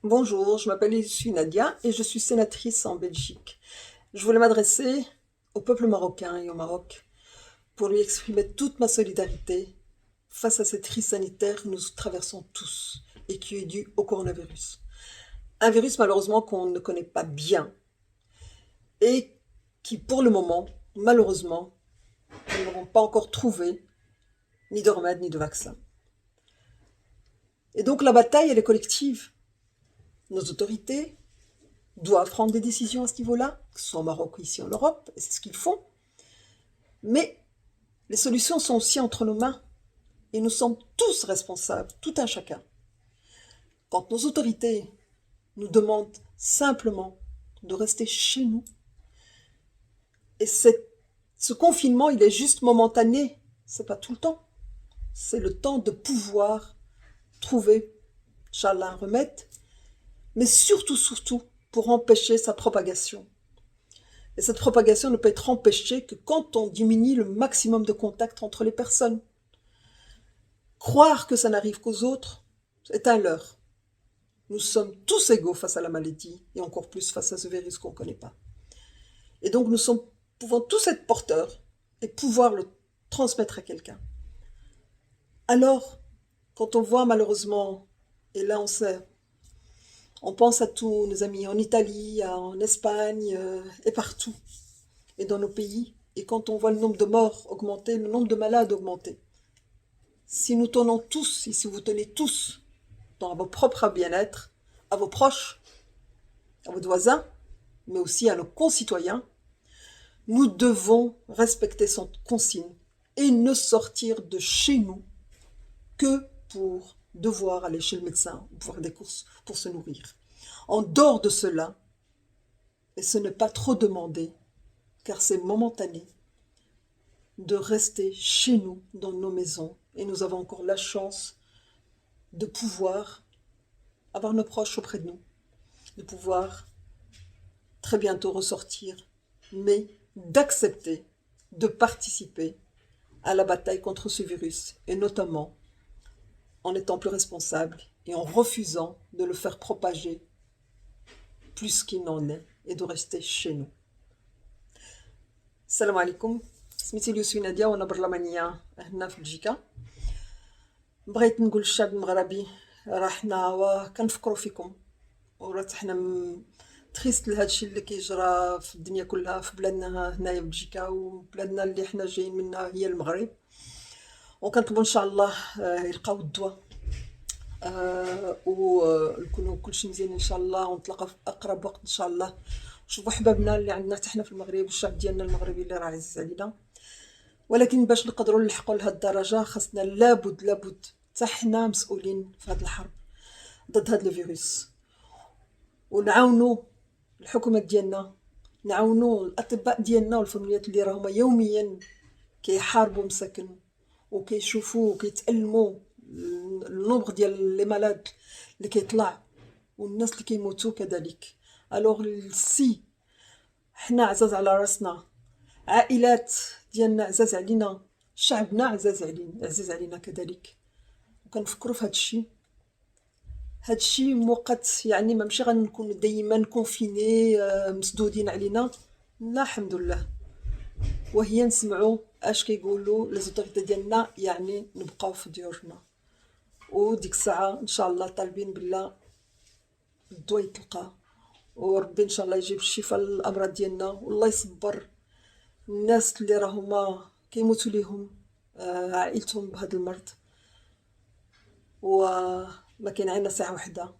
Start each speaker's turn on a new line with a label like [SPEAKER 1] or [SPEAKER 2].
[SPEAKER 1] Bonjour, je m'appelle Lucie Nadia et je suis sénatrice en Belgique. Je voulais m'adresser au peuple marocain et au Maroc pour lui exprimer toute ma solidarité face à cette crise sanitaire que nous traversons tous et qui est due au coronavirus. Un virus malheureusement qu'on ne connaît pas bien et qui pour le moment, malheureusement, nous n'avons pas encore trouvé ni de remède ni de vaccin. Et donc la bataille, elle est collective. Nos autorités doivent prendre des décisions à ce niveau-là, que ce soit au Maroc ou ici en Europe, et c'est ce qu'ils font. Mais les solutions sont aussi entre nos mains, et nous sommes tous responsables, tout un chacun. Quand nos autorités nous demandent simplement de rester chez nous, et ce confinement, il est juste momentané, c'est pas tout le temps. C'est le temps de pouvoir trouver, Inch'Allah, un remède, mais surtout, pour empêcher sa propagation. Et cette propagation ne peut être empêchée que quand on diminue le maximum de contact entre les personnes. Croire que ça n'arrive qu'aux autres est un leurre. Nous sommes tous égaux face à la maladie, et encore plus face à ce virus qu'on ne connaît pas. Et donc pouvons tous être porteurs et pouvoir le transmettre à quelqu'un. Alors, quand on voit malheureusement, et là on pense à tous nos amis en Italie, en Espagne et partout, et dans nos pays, et quand on voit le nombre de morts augmenter, le nombre de malades augmenter, si nous tenons tous, et si vous tenez tous dans vos propres bien-être, à vos proches, à vos voisins, mais aussi à nos concitoyens, nous devons respecter cette consigne et ne sortir de chez nous que pour devoir aller chez le médecin ou pour faire des courses pour se nourrir. En dehors de cela, et ce n'est pas trop demandé, car c'est momentané, de rester chez nous, dans nos maisons, et nous avons encore la chance de pouvoir avoir nos proches auprès de nous, de pouvoir très bientôt ressortir, mais d'accepter de participer à la bataille contre ce virus, et notamment en étant plus responsable et en refusant de le faire propager plus qu'il n'en est, et de rester chez nous. Salam alaikum, سميتي ليوسي نادية وانا برلمانية هنا في بلجيكا. بغيت نقول للشعب المغربي راه حنا كنفكروا فيكم، وراه حنا تخيست لهذا الشيء اللي كيجرى في الدنيا كلها في بلادنا هنايا في بلجيكا، وبلادنا اللي حنا جايين منها هي المغرب، وكنطلبوا ان شاء الله يلقاو الدواء ونكونوا كلشي مزيان ان شاء الله، ونتلاقاو في اقرب وقت ان شاء الله، نشوفوا حبابنا اللي عندنا حتى حنا في المغرب والشعب ديالنا المغربي اللي راه عزيز علينا. ولكن باش نقدروا نلحقوا لهاد الدرجه خاصنا لابد حتى حنا مسؤولين في هاد الحرب ضد هاد الفيروس، ونعاونوا الحكومات ديالنا، نعاونوا الاطباء ديالنا والفرميات اللي راهما يوميا كيحاربوا مساكن وكيشوفوا وكيتألموا النومبر ديال لي مالاد اللي كيطلع والناس اللي كيموتوا كذلك. الوغ سي حنا عزاز على راسنا، عائلات ديالنا عزاز علينا، شعبنا عزاز علينا كذلك، وكنفكروا في هاد الشيء مؤقت، يعني ماشي غنكون دايما كونفيني مسدودين علينا، لا الحمد لله، وهي نسمعوا اش كيقولوا لي زوتوريتي ديالنا، يعني نبقاو في ديورنا، وديك الساعه ان شاء الله طالبين بالله الدواء يتلقى، وربي ان شاء الله يجيب الشفاء للامراض ديالنا، والله يصبر الناس اللي راهما كيموتوا ليهم عائلتهم بهذا المرض، وما كاين عندنا ساعه وحده